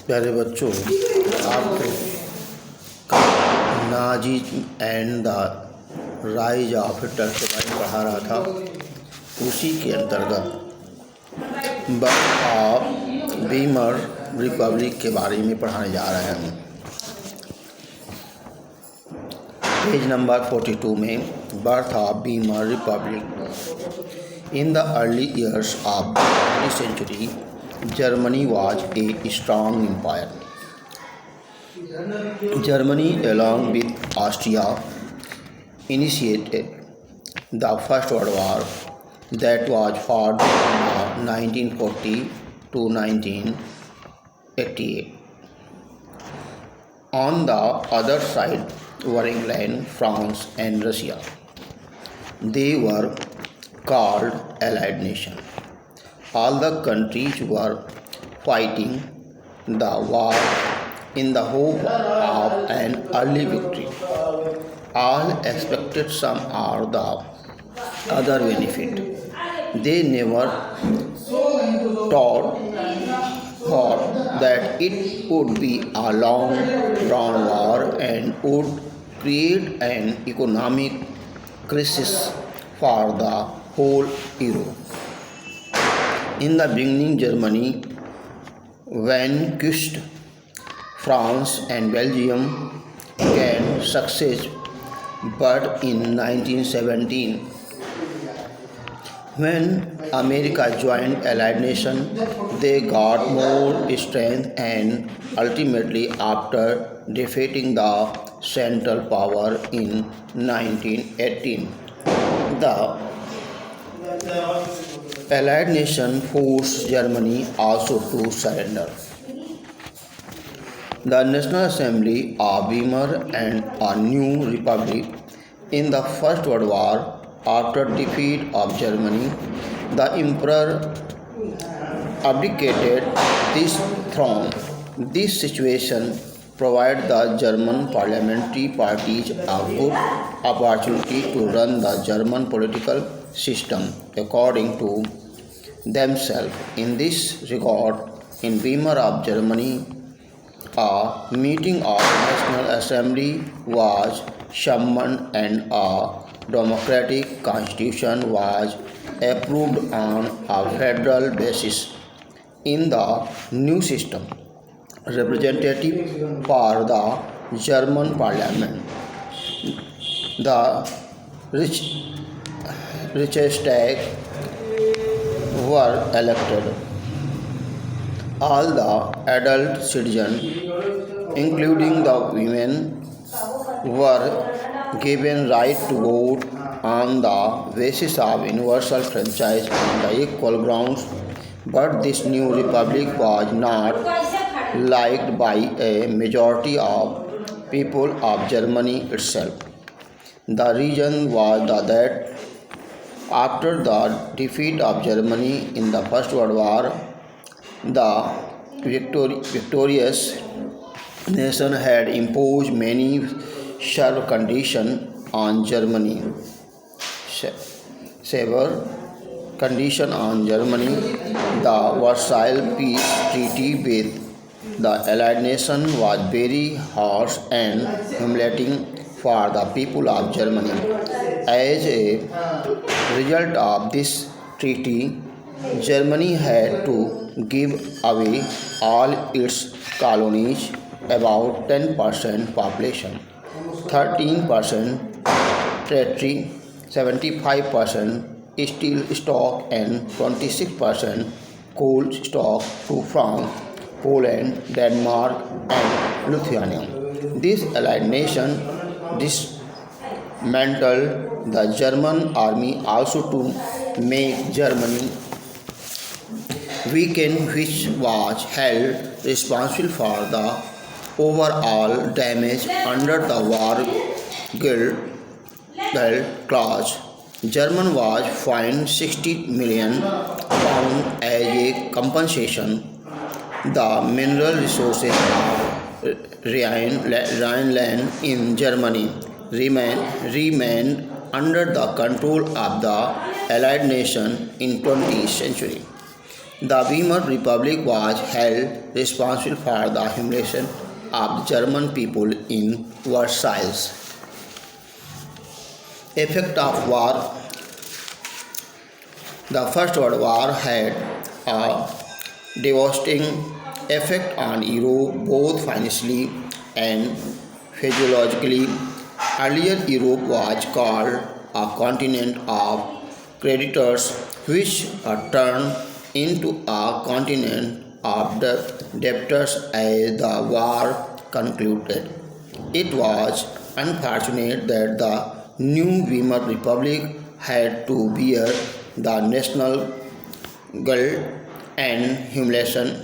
प्यारे बच्चों, आपको Nazi and the rise of Hitler के बारे में पढ़ा रहा था। उसी के अंतर्गत बर्थ ऑफ वीमर रिपब्लिक के बारे में पढ़ाने जा रहे हैं। पेज नंबर 42 में birth of Weimar Republic. In the early years of the 20th century, Germany was a strong empire. Germany, along with Austria, initiated the First World War that was fought from 1940 to 1988. On the other side were England, France, and Russia. They were called Allied nations. All the countries were fighting the war in the hope of an early victory. All expected some or the other benefit. They never thought that it would be a long drawn war and would create an economic crisis for the whole Europe. In the beginning, Germany vanquished France and Belgium gained success, but in 1917, when America joined Allied nations, they got more strength and ultimately, after defeating the Central Power in 1918, the Allied nation forced Germany also to surrender. The National Assembly of Weimar and a new republic. In the First World War, after defeat of Germany, the emperor abdicated this throne. This situation provided the German parliamentary parties a good opportunity to run the German political system according to themselves. In this regard, in Weimar of Germany, a meeting of National Assembly was summoned and a democratic constitution was approved on a federal basis. In the new system, representative for the German parliament, the Reichstag, were elected. All the adult citizens, including the women, were given right to vote on the basis of universal franchise on the equal grounds, but this new republic was not liked by a majority of people of Germany itself. The reason was that after the defeat of Germany in the First World War, the victorious nation had imposed many severe conditions on Germany. The Versailles Peace Treaty with the Allied nations was very harsh and humiliating for the people of Germany. As a result of this treaty, Germany had to give away all its colonies, about 10% population, 13% territory, 75% steel stock, and 26% coal stock to France, Poland, Denmark, and Lithuania. This allied nation dismantled the German army also to make Germany weakened, which was held responsible for the overall damage under the war guild clause. Germany was fined 60 million pounds as a compensation. The mineral resources of Rhineland in Germany remained under the control of the Allied nations in 20th century. The Weimar Republic was held responsible for the humiliation of the German people in Versailles. Effect of war. The First World War had a devastating effect on Europe both financially and physiologically. Earlier Europe was called a continent of creditors, which turned into a continent of debtors as the war concluded. It was unfortunate that the new Weimar Republic had to bear the national guilt and humiliation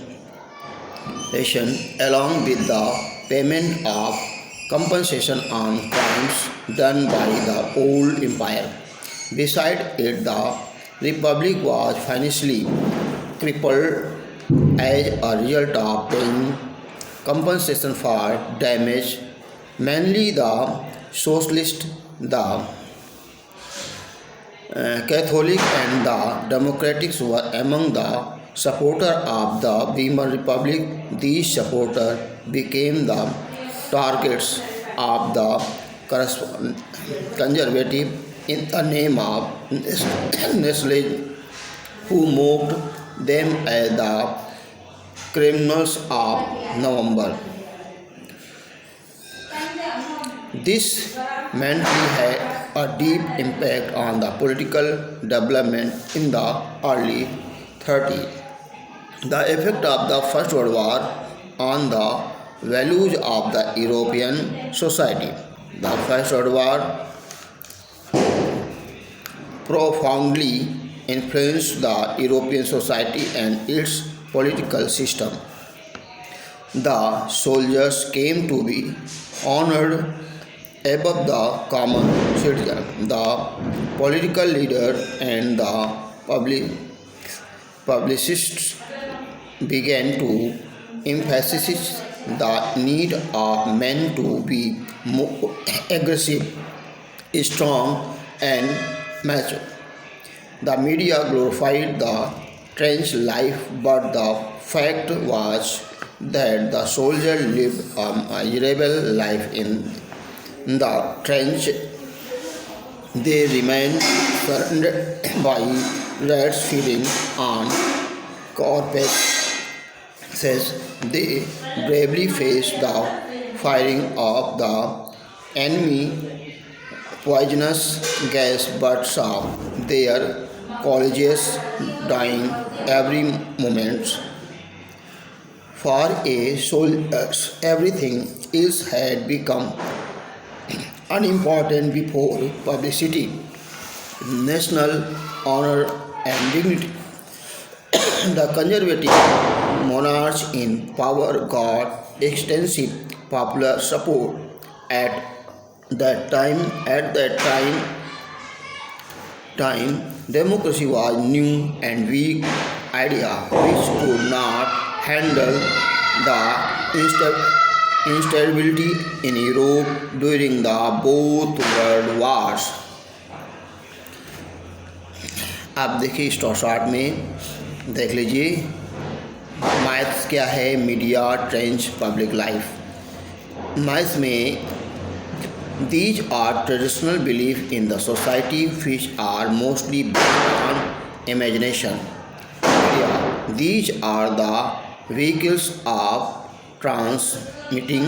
along with the payment of compensation on crimes done by the old empire. Besides it, the republic was financially crippled as a result of paying compensation for damage. Mainly the socialist, the Catholic and the Democrats were among the supporters of the Weimar Republic. These supporters became the targets of the conservative in the name of nationalism, who mocked them as the criminals of November. This mentally had a deep impact on the political development in the early 30s. The effect of the First World War on the values of the European society. The First World War profoundly influenced the European society and its political system. The soldiers came to be honored above the common citizen. The political leader and the publicists began to emphasize the need of men to be more aggressive, strong, and mature. The media glorified the trench life, but the fact was that the soldier lived a miserable life in the trench. They remained surrounded by rats feeding on corpses. They bravely faced the firing of the enemy poisonous gas, but saw their colleagues dying every moment. For a soldier, everything else had become unimportant before publicity, national honor, and dignity. The conservative monarchs in power got extensive popular support at that time. Democracy was new and weak idea which could not handle the instability in Europe during the both world wars. आप देखिए इस short में देख लीजिए maths क्या है, media, trench, public life. Maths में these are traditional beliefs in the society which are mostly based on imagination. These are the vehicles of transmitting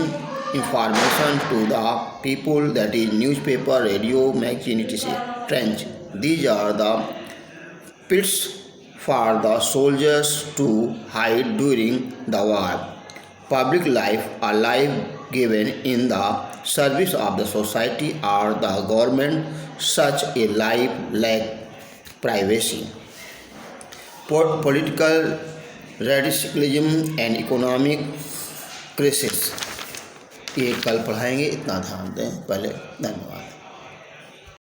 information to the people, that is newspaper, radio, magazine, etc. Trench. These are the pits for the soldiers to hide during the war. Public life, a life given in the service of the society or the government. Such a life lacks privacy. Political radicalism and economic crisis, ये कल पढ़ाएंगे। इतना ध्यान दें पहले। धन्यवाद।